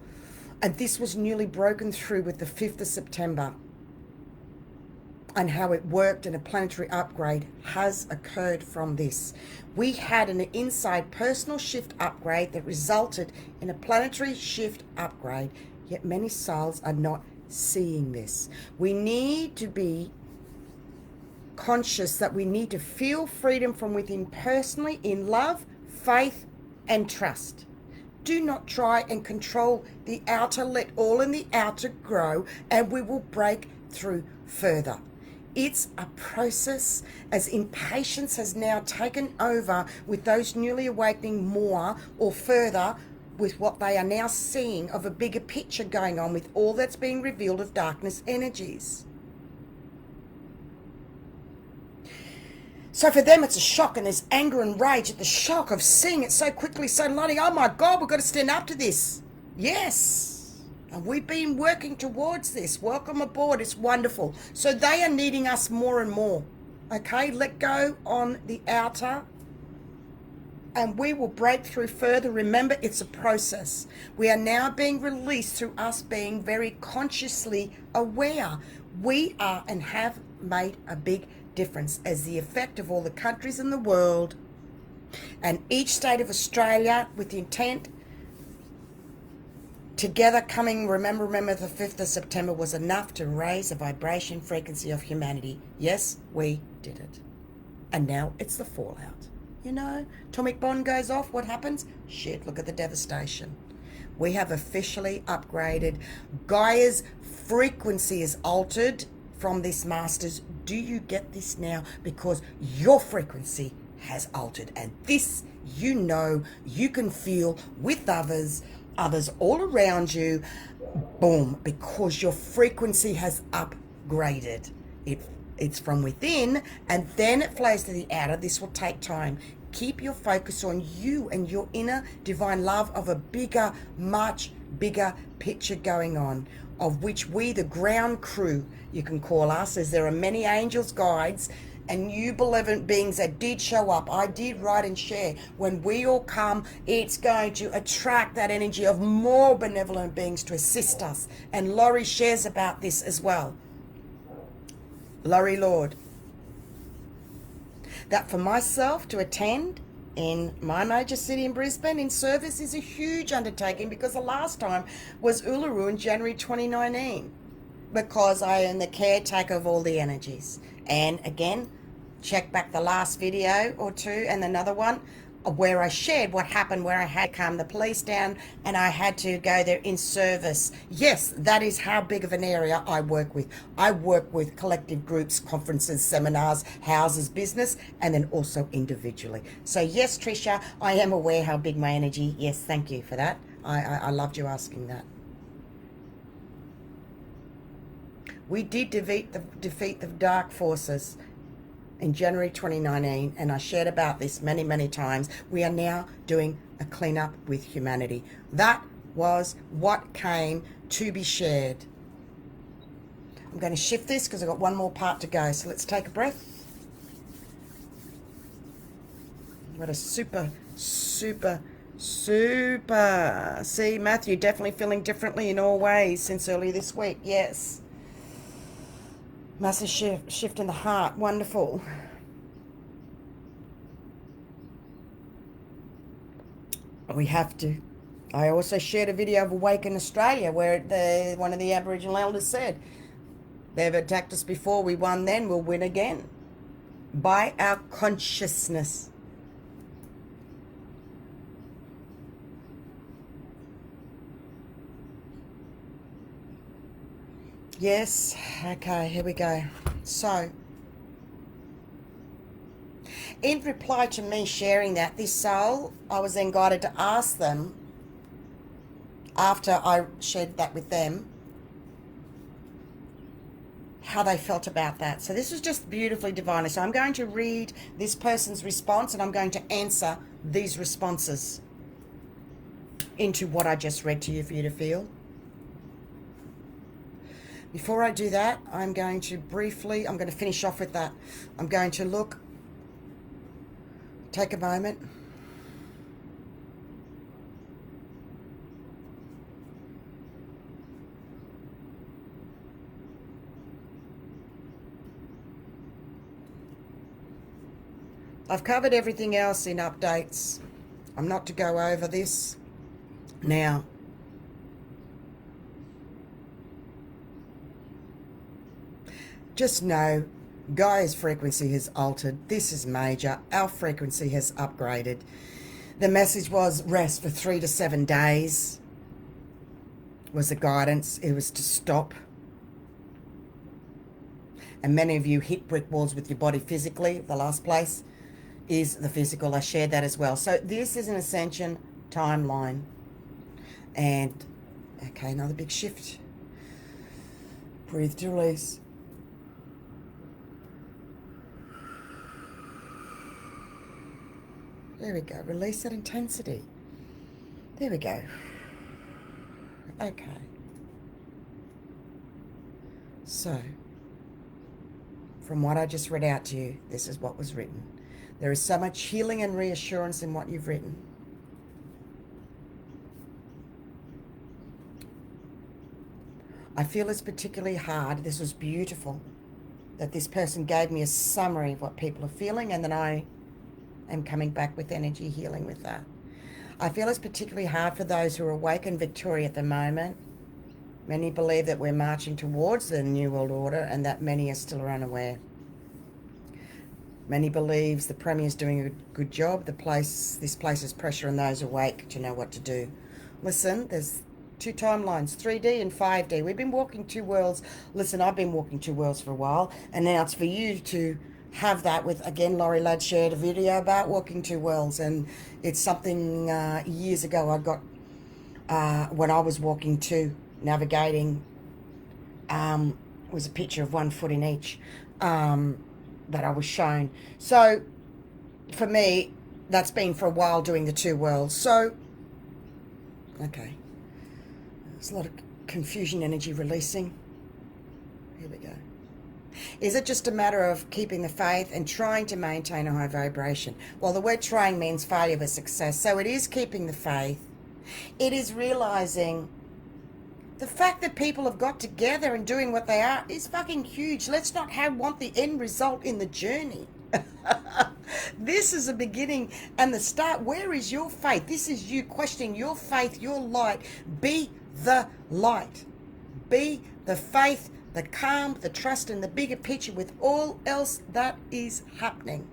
And this was newly broken through with the 5th of September. And how it worked, and a planetary upgrade has occurred from this. We had an inside personal shift upgrade that resulted in a planetary shift upgrade, yet many souls are not seeing this. We need to be conscious that we need to feel freedom from within personally in love, faith, and trust. Do not try and control the outer. Let all in the outer grow, and we will break through further. It's a process, as impatience has now taken over with those newly awakening more or further with what they are now seeing of a bigger picture going on with all that's being revealed of darkness energies. So for them it's a shock, and there's anger and rage at the shock of seeing it so quickly, so lightly. Oh my God, we've got to stand up to this. Yes. And we've been working towards this. Welcome aboard. It's wonderful. So they are needing us more and more. Okay, let go on the outer, and we will break through further. Remember, it's a process. We are now being released through us being very consciously aware. We are and have made a big difference as the effect of all the countries in the world and each state of Australia with the intent together coming. Remember the 5th of September was enough to raise the vibration frequency of humanity. Yes, we did it. And now it's the fallout. You know, atomic bomb goes off, what happens? Shit, look at the devastation. We have officially upgraded. Gaia's frequency is altered from this, masters. Do you get this now? Because your frequency has altered, and this, you know, you can feel with others all around you. Boom, because your frequency has upgraded. It's from within, and then it flows to the outer. This will take time. Keep your focus on you and your inner divine love of a bigger, much bigger picture going on, of which we, the ground crew, you can call us, as there are many angels, guides, and you benevolent beings that did show up. I did write and share. When we all come, it's going to attract that energy of more benevolent beings to assist us. And Laurie shares about this as well. Laurie Lord. That for myself to attend in my major city in Brisbane in service is a huge undertaking, because the last time was ULURU in January 2019, because I am the caretaker of all the energies. And again, check back the last video or two and another one where I shared what happened, where I had calmed the police down and I had to go there in service. Yes, that is how big of an area I work with. I work with collective groups, conferences, seminars, houses, business, and then also individually. So yes, Tricia, I am aware how big my energy. Yes, thank you for that. I loved you asking that. We did defeat the dark forces in January 2019, and I shared about this many, many times. We are now doing a cleanup with humanity. That was what came to be shared. I'm going to shift this because I've got one more part to go. So let's take a breath. What a super. See, Matthew, definitely feeling differently in all ways since earlier this week. Yes. Massive shift in the heart. Wonderful. We have to. I also shared a video of Awaken Australia where one of the Aboriginal elders said, they've attacked us before, we won then, we'll win again. By our consciousness. Yes, okay, here we go. So, In reply to me sharing that, this soul, I was then guided to ask them, after I shared that with them, how they felt about that. So this was just beautifully divine. So I'm going to read this person's response, and I'm going to answer these responses into what I just read to you for you to feel. Before I do that, I'm going to finish off with that. I'm going to take a moment. I've covered everything else in updates. I'm not to go over this now. Just know, Gaia's frequency has altered. This is major. Our frequency has upgraded. The message was rest for 3 to 7 days was the guidance. It was to stop. And many of you hit brick walls with your body physically. The last place is the physical. I shared that as well. So this is an ascension timeline. And, okay, another big shift. Breathe to release. There we go. Release that intensity. There we go. Okay. So, from what I just read out to you, this is what was written. There is so much healing and reassurance in what you've written. I feel it's particularly hard. This was beautiful that this person gave me a summary of what people are feeling, and then I am coming back with energy healing with that. I feel it's particularly hard for those who are awake and Victoria at the moment. Many believe that we're marching towards the New World Order and that many are still unaware. Many believes the Premier's doing a good job. This places pressure on those awake to know what to do. Listen, there's 2 timelines, 3D and 5D. We've been walking 2 worlds. Listen, I've been walking 2 worlds for a while, and now it's for you to have that with, again, Laurie Ladd shared a video about walking 2 worlds, and it's something years ago I got when I was walking 2, navigating, was a picture of 1 foot in each that I was shown. So for me, that's been for a while doing the 2 worlds. So, okay. There's a lot of confusion energy releasing. Here we go. Is it just a matter of keeping the faith and trying to maintain a high vibration? Well, the word trying means failure but success. So it is keeping the faith. It is realizing the fact that people have got together and doing what they are is fucking huge. Let's not want the end result in the journey. This is a beginning and the start. Where is your faith? This is you questioning your faith, your light. Be the light. Be the faith, the calm, the trust, and the bigger picture with all else that is happening.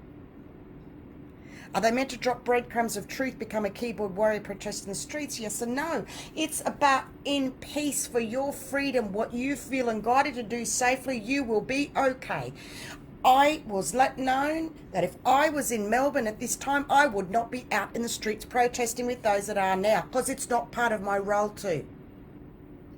Are they meant to drop breadcrumbs of truth, become a keyboard warrior, protest in the streets? Yes and no. It's about in peace for your freedom, what you feel and guided to do safely, you will be okay. I was let known that if I was in Melbourne at this time, I would not be out in the streets protesting with those that are now, because it's not part of my role to.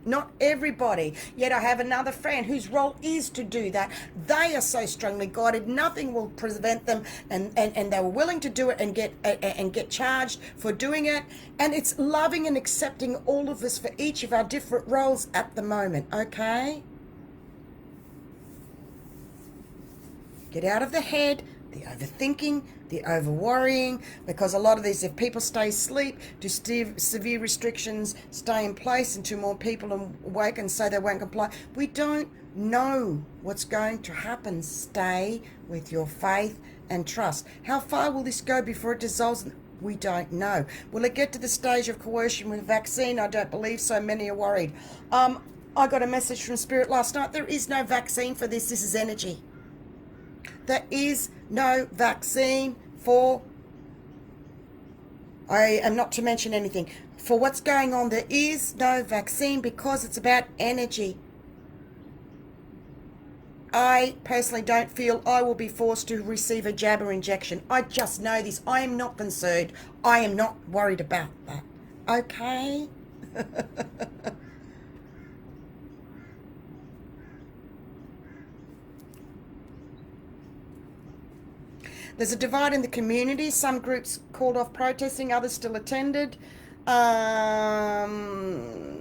Not everybody. Yet I have another friend whose role is to do that. They are so strongly guided, nothing will prevent them, and they were willing to do it and get charged for doing it. And it's loving and accepting all of us for each of our different roles at the moment, okay? Get out of the head, the overthinking, the over-worrying, because a lot of these, if people stay asleep, do severe restrictions stay in place until more people awake and say they won't comply? We don't know what's going to happen. Stay with your faith and trust. How far will this go before it dissolves? We don't know. Will it get to the stage of coercion with vaccine? I don't believe so. Many are worried. I got a message from Spirit last night. There is no vaccine for this. This is energy. There is no vaccine for, I am not to mention anything, for what's going on. There is no vaccine because it's about energy. I personally don't feel I will be forced to receive a jab or injection. I just know this. I am not concerned. I am not worried about that. Okay? There's a divide in the community. Some groups called off protesting, others still attended.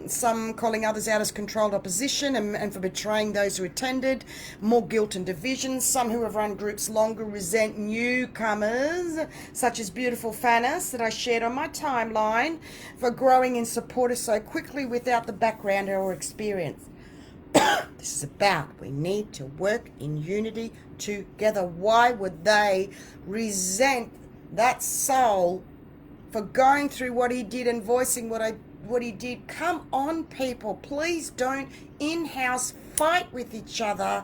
Some calling others out as controlled opposition and for betraying those who attended. More guilt and division. Some who have run groups longer resent newcomers, such as beautiful Fanis that I shared on my timeline, for growing in supporters so quickly without the background or experience. This is about we need to work in unity together. Why would they resent that soul for going through what he did and voicing what he did? Come on, people, please don't in-house fight with each other.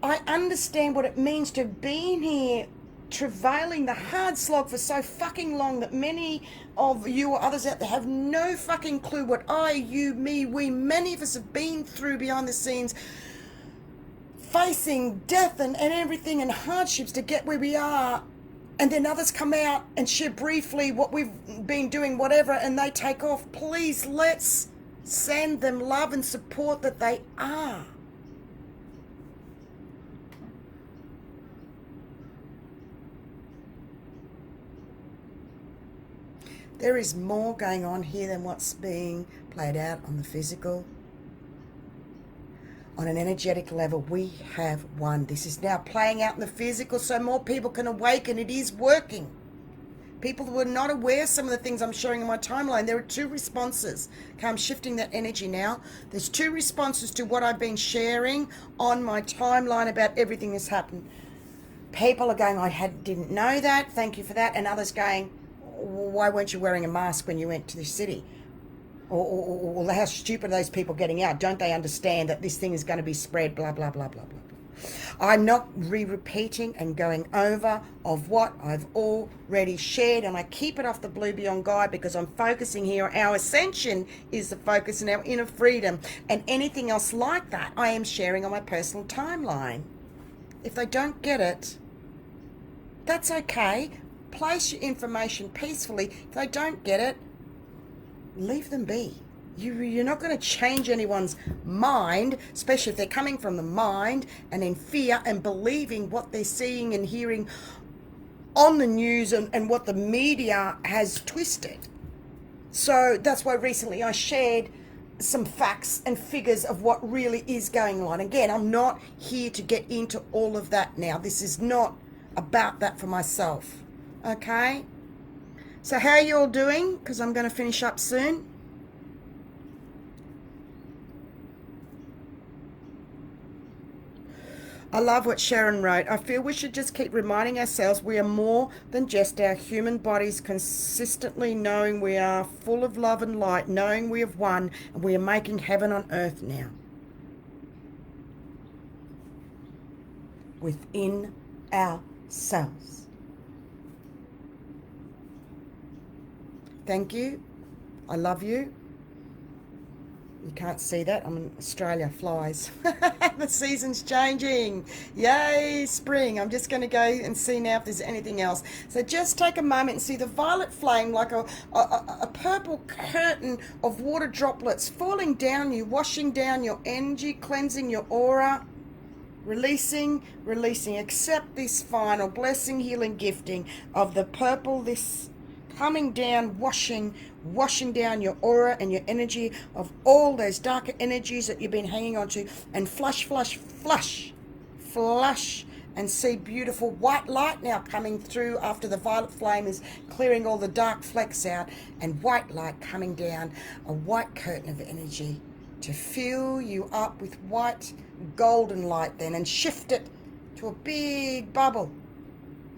I understand what it means to have been here travailing the hard slog for so fucking long that many of you or others out there have no fucking clue what I, you, me, we, many of us have been through behind the scenes, facing death and everything and hardships to get where we are. And then others come out and share briefly what we've been doing, whatever, and they take off. Please, let's send them love and support that they are. There is more going on here than what's being played out on the physical. On an energetic level, we have won. This is now playing out in the physical so more people can awaken. It is working. People were not aware of some of the things I'm sharing in my timeline. There are two responses. Okay, I'm shifting that energy now. There's two responses to what I've been sharing on my timeline about everything that's happened. People are going, didn't know that. Thank you for that. And others going, why weren't you wearing a mask when you went to the city? Or how stupid are those people getting out? Don't they understand that this thing is going to be spread, blah, blah, blah, blah, blah, blah. I'm not repeating and going over of what I've already shared, and I keep it off the Blue Beyond Guide because I'm focusing here. Our ascension is the focus and our inner freedom, and anything else like that I am sharing on my personal timeline. If they don't get it, that's okay. Place your information peacefully. If they don't get it, leave them be. You're not going to change anyone's mind, especially if they're coming from the mind and in fear and believing what they're seeing and hearing on the news and what the media has twisted. So that's why recently I shared some facts and figures of what really is going on. Again, I'm not here to get into all of that now. This is not about that for myself. Okay, so how are you all doing? Because I'm going to finish up soon. I love what Sharon wrote. I feel we should just keep reminding ourselves we are more than just our human bodies, consistently knowing we are full of love and light, knowing we have won, and we are making heaven on earth now. Within ourselves. Thank you. I love you. You can't see that. I'm in Australia. Flies. The season's changing. Yay, spring. I'm just going to go and see now if there's anything else. So just take a moment and see the violet flame like a purple curtain of water droplets falling down you, washing down your energy, cleansing your aura. Releasing. Accept this final blessing, healing, gifting of the purple, this coming down, washing down your aura and your energy of all those darker energies that you've been hanging on to, and flush, and see beautiful white light now coming through after the violet flame is clearing all the dark flecks out, and white light coming down, a white curtain of energy to fill you up with white golden light then, and shift it to a big bubble.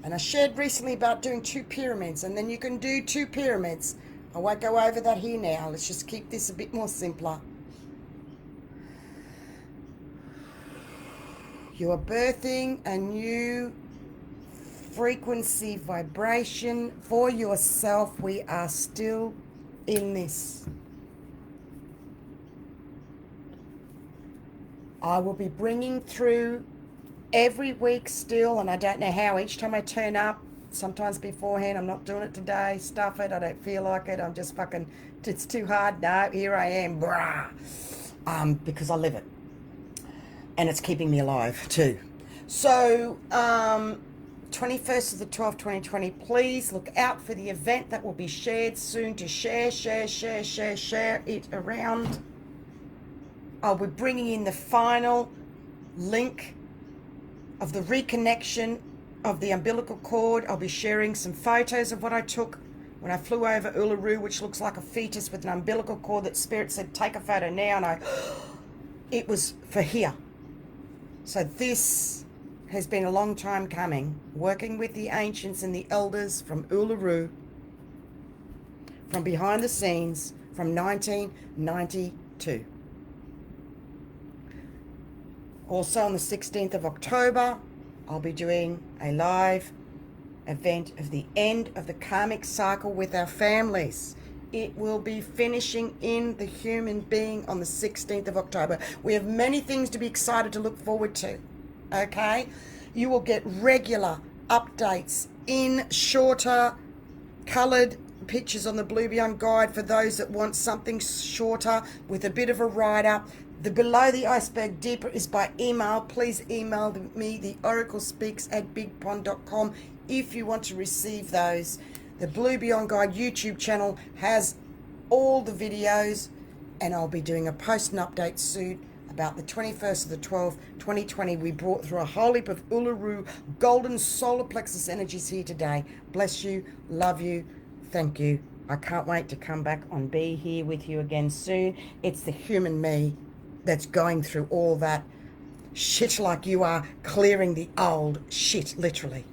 And I shared recently about doing 2 pyramids, and then you can do 2 pyramids. I won't go over that here now. Let's just keep this a bit more simpler. You are birthing a new frequency vibration for yourself. We are still in this. I will be bringing through every week still, and I don't know how. Each time I turn up, sometimes beforehand, I'm not doing it today, stuff it, I don't feel like it, I'm just fucking, it's too hard. No, here I am, brah. Because I live it. And it's keeping me alive too. So, 21st of the 12th, 2020, please look out for the event that will be shared soon. To share it around. I'll be bringing in the final link of the reconnection of the umbilical cord. I'll be sharing some photos of what I took when I flew over ULURU, which looks like a fetus with an umbilical cord that Spirit said, take a photo now. And it was for here. So this has been a long time coming, working with the ancients and the elders from ULURU, from behind the scenes, from 1992. Also on the 16th of October, I'll be doing a live event of the end of the karmic cycle with our families. It will be finishing in the human being on the 16th of October. We have many things to be excited to look forward to, okay? You will get regular updates in shorter coloured pictures on the Blue Beyond Guide for those that want something shorter with a bit of a write-up. The below the iceberg deeper is by email. Please email me, theoraclespeaks@bigpond.com, if you want to receive those. The Blue Beyond Guide YouTube channel has all the videos, and I'll be doing a post and update soon about the 21st of the 12th, 2020. We brought through a whole heap of ULURU golden solar plexus energies here today. Bless you, love you, thank you. I can't wait to come back and be here with you again soon. It's the human me that's going through all that shit like you are, clearing the old shit, literally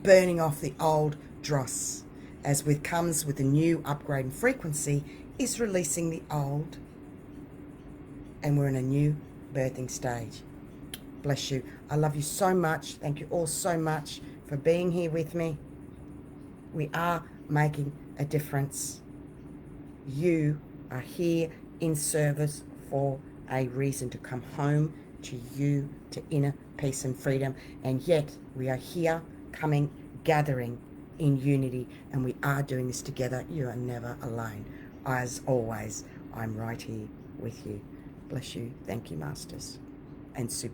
burning off the old dross, as with comes with the new upgrade in frequency, is releasing the old, and we're in a new birthing stage. Bless you. I love you so much. Thank you all so much for being here with me. We are making a difference. You are here in service for a reason, to come home to you, to inner peace and freedom. And yet we are here coming, gathering in unity, and we are doing this together. You are never alone. As always, I'm right here with you. Bless you. Thank you, Masters and Super.